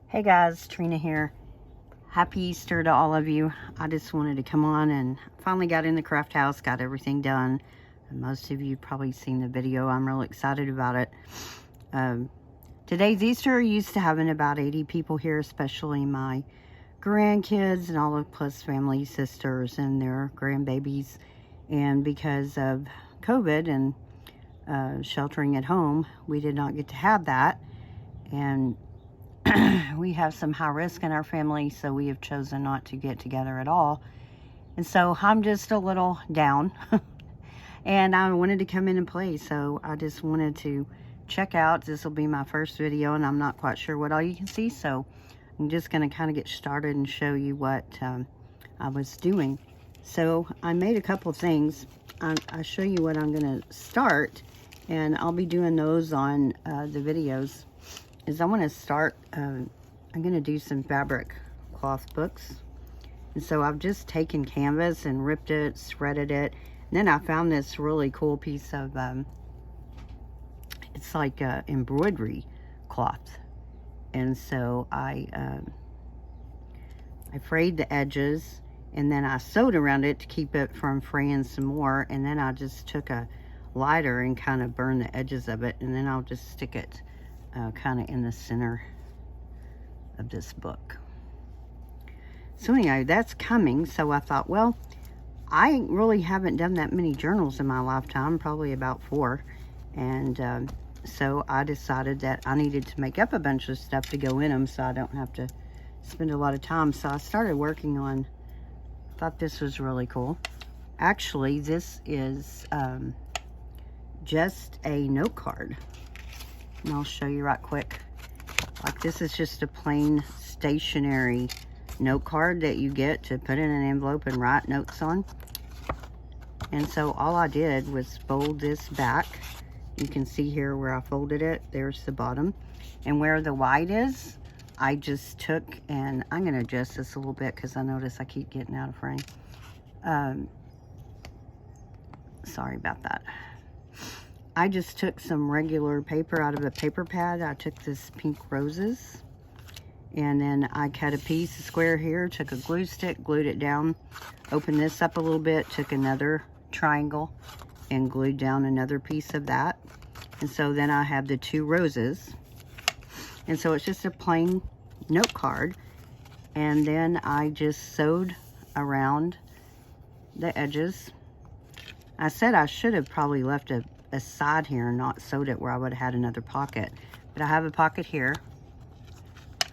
Hey guys, Trina here. Happy Easter to all of you. I just wanted to come on and finally got in the craft house, got everything done. Most of you probably seen the video. I'm really excited about it. Today's Easter. Used to having about 80 people here, especially my grandkids and all of plus family, sisters and their grandbabies. And because of COVID and sheltering at home, we did not get to have that. And we have some high risk in our family, so we have chosen not to get together at all. And so I'm just a little down and I wanted to come in and play, so I just wanted to check out. This will be my first video and I'm not quite sure what all you can see, so I'm just going to kind of get started and show you what I was doing. So I made a couple things. I'll show you what I'm going to start, and I'll be doing those on the videos. I want to start, I'm going to do some fabric cloth books. And so I've just taken canvas and ripped it, shredded it. And then I found this really cool piece of, it's like embroidery cloth. And so I frayed the edges, and then I sewed around it to keep it from fraying some more. And then I just took a lighter and kind of burned the edges of it. And then I'll just stick it kind of in the center of this book. So anyway, that's coming. So I thought, well, I really haven't done that many journals in my lifetime, probably about 4. And so I decided that I needed to make up a bunch of stuff to go in them so I don't have to spend a lot of time. So I started working on, thought this was really cool. Actually, this is just a note card. And I'll show you right quick. Like, this is just a plain stationery note card that you get to put in an envelope and write notes on. And so all I did was fold this back. You can see here where I folded it. There's the bottom. And where the white is, I just took, and I'm going to adjust this a little bit because I notice I keep getting out of frame. Sorry about that. I just took some regular paper out of a paper pad. I took this pink roses, and then I cut a piece, a square here, took a glue stick, glued it down, opened this up a little bit, took another triangle and glued down another piece of that. And so then I have the 2 roses. And so it's just a plain note card. And then I just sewed around the edges. I said I should have probably left a side here and not sewed it where I would have had another pocket, but I have a pocket here.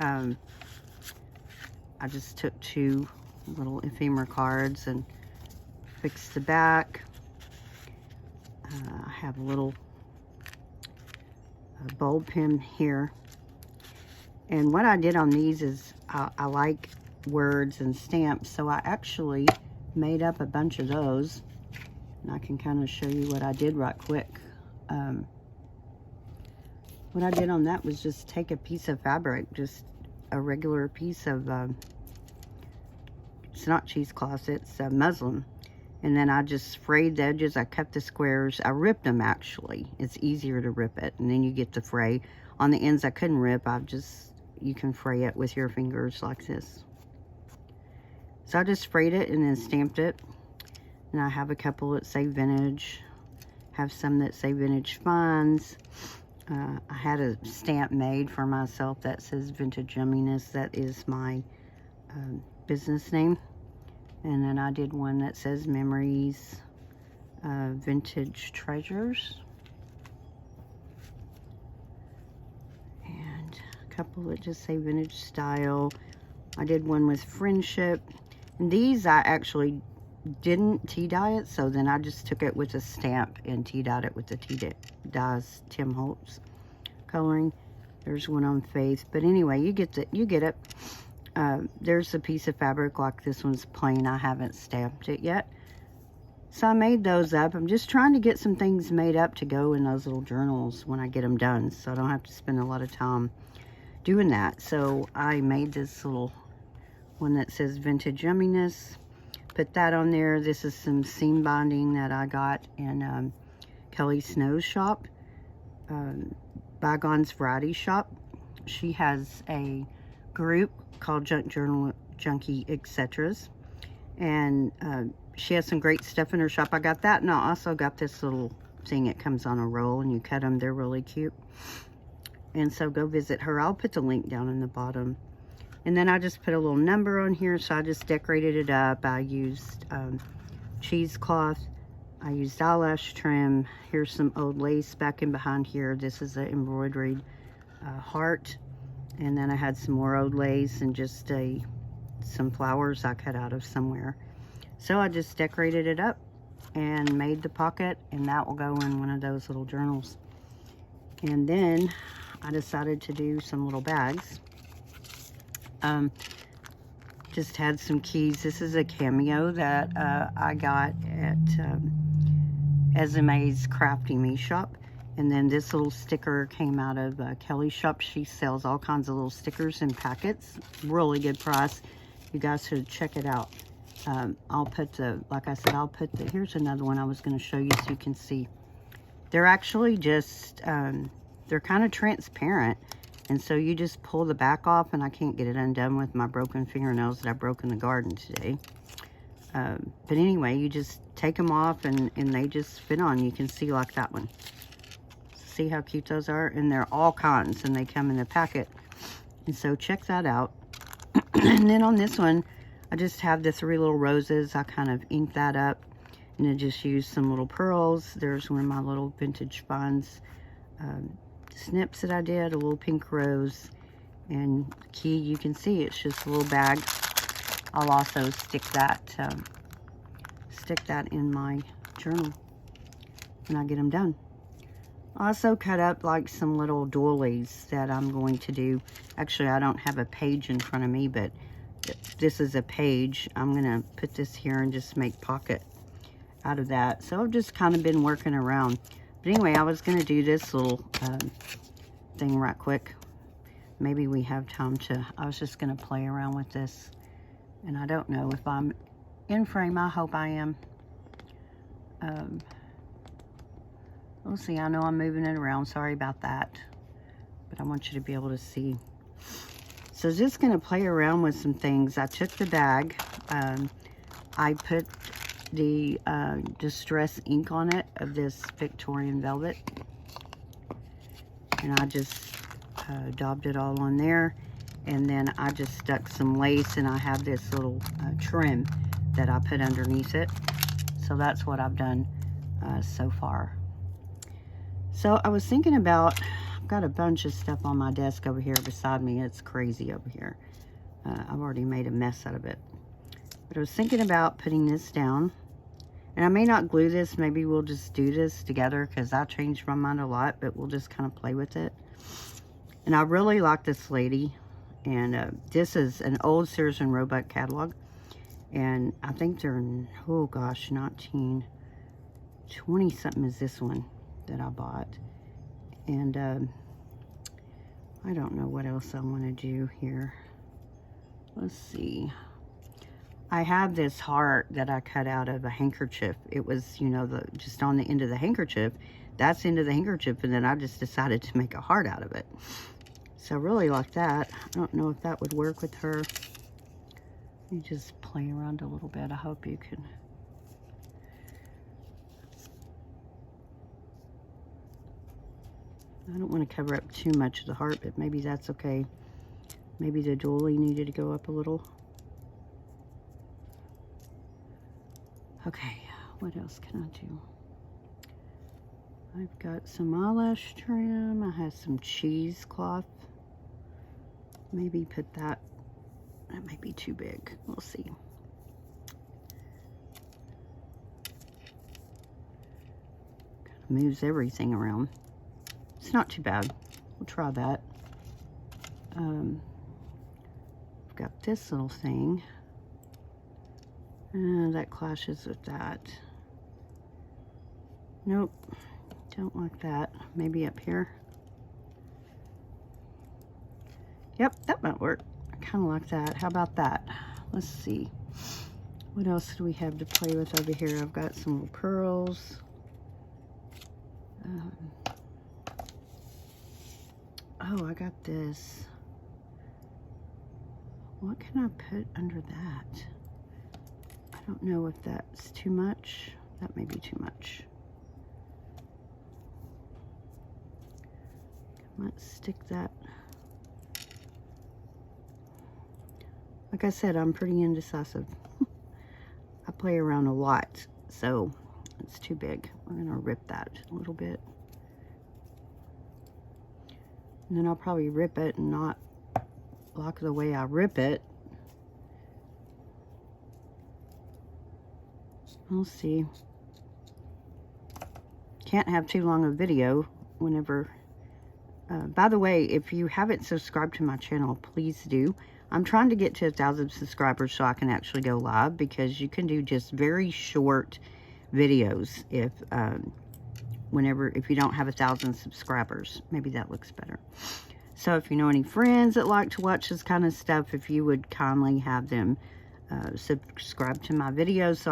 I just took 2 little ephemera cards and fixed the back. I have a little bulb pin here, and what I did on these is I like words and stamps, so I actually made up a bunch of those. And I can kind of show you what I did right quick. What I did on that was just take a piece of fabric, just a regular piece of, it's not cheesecloth, it's muslin. And then I just frayed the edges, I cut the squares, I ripped them actually. It's easier to rip it, and then you get the fray. On the ends I couldn't rip, you can fray it with your fingers like this. So I just frayed it and then stamped it. And I have a couple that say vintage, have some that say vintage finds. I had a stamp made for myself that says vintage yumminess. That is my business name. And then I did one that says memories, vintage treasures. And a couple that just say vintage style. I did one with friendship. And these I actually didn't tea dye it, so then I just took it with a stamp and tea dyed it with the tea dyes Tim Holtz coloring. There's one on Faith, but anyway, you get it. There's a piece of fabric like this one's plain. I haven't stamped it yet, so I made those up. I'm just trying to get some things made up to go in those little journals when I get them done, so I don't have to spend a lot of time doing that. So I made this little one that says vintage yumminess. Put that on there. This is some seam binding that I got in Kelly Snow's shop, Bygones Variety Shop. She has a group called Junk Journal Junkie Etceteras, and she has some great stuff in her shop. I got that, and I also got this little thing. It comes on a roll, and you cut them. They're really cute. And so go visit her. I'll put the link down in the bottom. And then I just put a little number on here, so I just decorated it up. I used cheesecloth. I used eyelash trim. Here's some old lace back in behind here. This is an embroidered heart. And then I had some more old lace and just some flowers I cut out of somewhere. So I just decorated it up and made the pocket, and that will go in one of those little journals. And then I decided to do some little bags. Just had some keys. This is a cameo that I got at Ezime's Crafty Me shop. And then this little sticker came out of Kelly's shop. She sells all kinds of little stickers in packets. Really good price. You guys should check it out. I'll put the, like I said, I'll put the, here's another one I was going to show you so you can see. They're actually just, they're kind of transparent. And so you just pull the back off, and I can't get it undone with my broken fingernails that I broke in the garden today. But anyway, you just take them off, and they just fit on. You can see like that one. See how cute those are? And they're all kinds, and they come in a packet. And so check that out. And then on this one, I just have the 3 little roses. I kind of inked that up, and I just used some little pearls. There's one of my little vintage finds snips that I did, a little pink rose, and key. You can see it's just a little bag. I'll also stick that in my journal when I get them done. I also cut up like some little doilies that I'm going to do. Actually, I don't have a page in front of me, but this is a page. I'm going to put this here and just make pocket out of that. So I've just kind of been working around. But anyway, I was going to do this little thing right quick. Maybe we have time to, I was just going to play around with this. And I don't know if I'm in frame. I hope I am. We'll see. I know I'm moving it around. Sorry about that. But I want you to be able to see. So just going to play around with some things. I took the bag. I put the distress ink on it of this Victorian velvet. And I just daubed it all on there. And then I just stuck some lace, and I have this little trim that I put underneath it. So that's what I've done so far. So I was thinking about, I've got a bunch of stuff on my desk over here beside me. It's crazy over here. I've already made a mess out of it. But I was thinking about putting this down. And I may not glue this. Maybe we'll just do this together, because I changed my mind a lot. But we'll just kind of play with it. And I really like this lady. And this is an old Sears and Roebuck catalog. And I think they're, oh gosh, 1920 something is this one that I bought. And I don't know what else I want to do here. Let's see. I have this heart that I cut out of a handkerchief. It was, you know, just on the end of the handkerchief. That's the end of the handkerchief, and then I just decided to make a heart out of it. So I really like that. I don't know if that would work with her. Let me just play around a little bit. I hope you can. I don't want to cover up too much of the heart, but maybe that's okay. Maybe the doily needed to go up a little. Okay, what else can I do? I've got some eyelash trim. I have some cheesecloth. Maybe put that. That might be too big. We'll see. Kind of moves everything around. It's not too bad. We'll try that. I've got this little thing. That clashes with that. Nope. Don't like that. Maybe up here. Yep, that might work. I kind of like that. How about that? Let's see. What else do we have to play with over here? I've got some little pearls. Oh, I got this. What can I put under that? I don't know if that's too much. That may be too much. Let's stick that. Like I said, I'm pretty indecisive. I play around a lot, so it's too big. We're gonna rip that a little bit. And then I'll probably rip it and not lock the way I rip it. We'll see. Can't have too long a video whenever. By the way, if you haven't subscribed to my channel, please do. I'm trying to get to 1,000 subscribers so I can actually go live, because you can do just very short videos if you don't have 1,000 subscribers. Maybe that looks better. So if you know any friends that like to watch this kind of stuff, if you would kindly have them subscribe to my videos so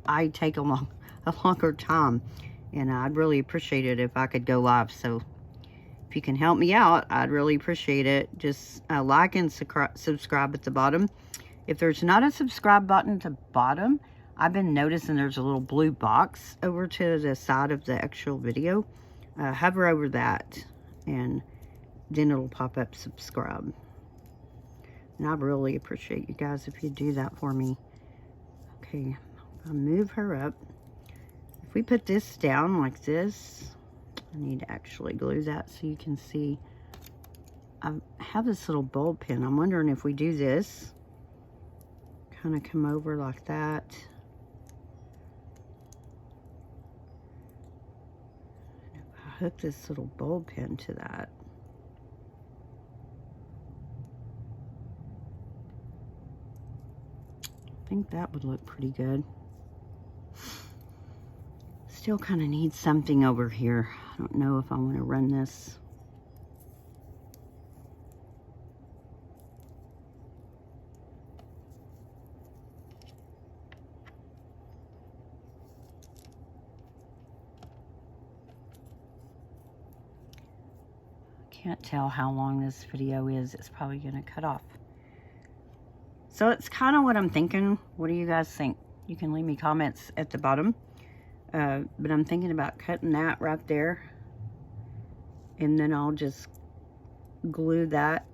I take a longer time, and I'd really appreciate it if I could go live. So if you can help me out, I'd really appreciate it. Just like and subscribe at the bottom. If there's not a subscribe button at the bottom, I've been noticing there's a little blue box over to the side of the actual video. Hover over that, and then it'll pop up subscribe. And I'd really appreciate you guys if you do that for me. Okay, I'll move her up. If we put this down like this, I need to actually glue that so you can see. I have this little bulb pin. I'm wondering if we do this, kind of come over like that. If I hook this little bulb pin to that, I think that would look pretty good. Still kind of need something over here. I don't know if I want to run this. Can't tell how long this video is. It's probably going to cut off. So it's kind of what I'm thinking. What do you guys think? You can leave me comments at the bottom. But I'm thinking about cutting that right there. And then I'll just glue that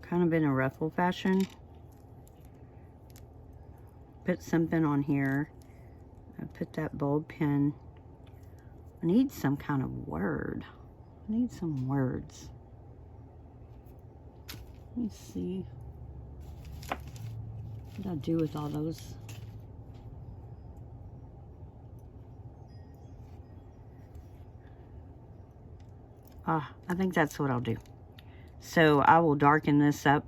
kind of in a ruffle fashion. Put something on here. I put that bulb pin. I need some kind of word. I need some words. Let me see. What did I do with all those? I think that's what I'll do. So I will darken this up,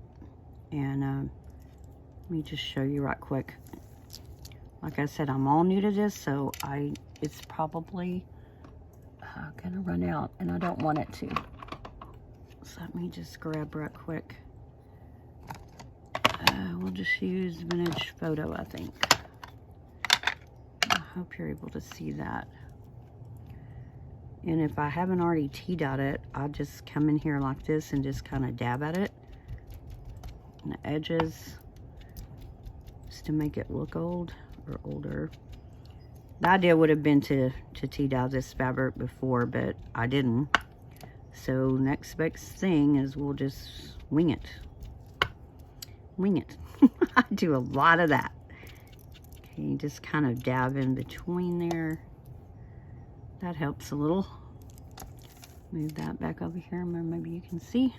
and let me just show you right quick. Like I said, I'm all new to this, so it's probably gonna run out, and I don't want it to. So let me just grab right quick. We'll just use Vintage Photo, I think. I hope you're able to see that. And if I haven't already T-dot it, I'll just come in here like this and just kind of dab at it. And the edges, just to make it look old or older. The idea would have been to T-dot this fabric before, but I didn't. So next best thing is we'll just wing it. Wing it. I do a lot of that. Okay, just kind of dab in between there. That helps a little. Move that back over here, maybe you can see.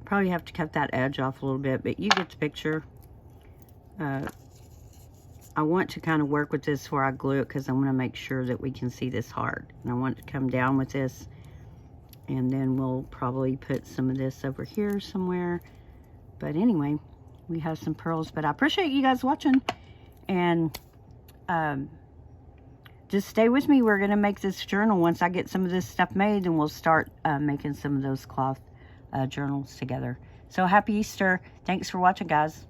Probably have to cut that edge off a little bit, but you get the picture. I want to kind of work with this before I glue it, because I want to make sure that we can see this hard. And I want it to come down with this. And then we'll probably put some of this over here somewhere. But anyway, we have some pearls. But I appreciate you guys watching. And just stay with me. We're going to make this journal. Once I get some of this stuff made, and we'll start making some of those cloth journals together. So happy Easter. Thanks for watching, guys.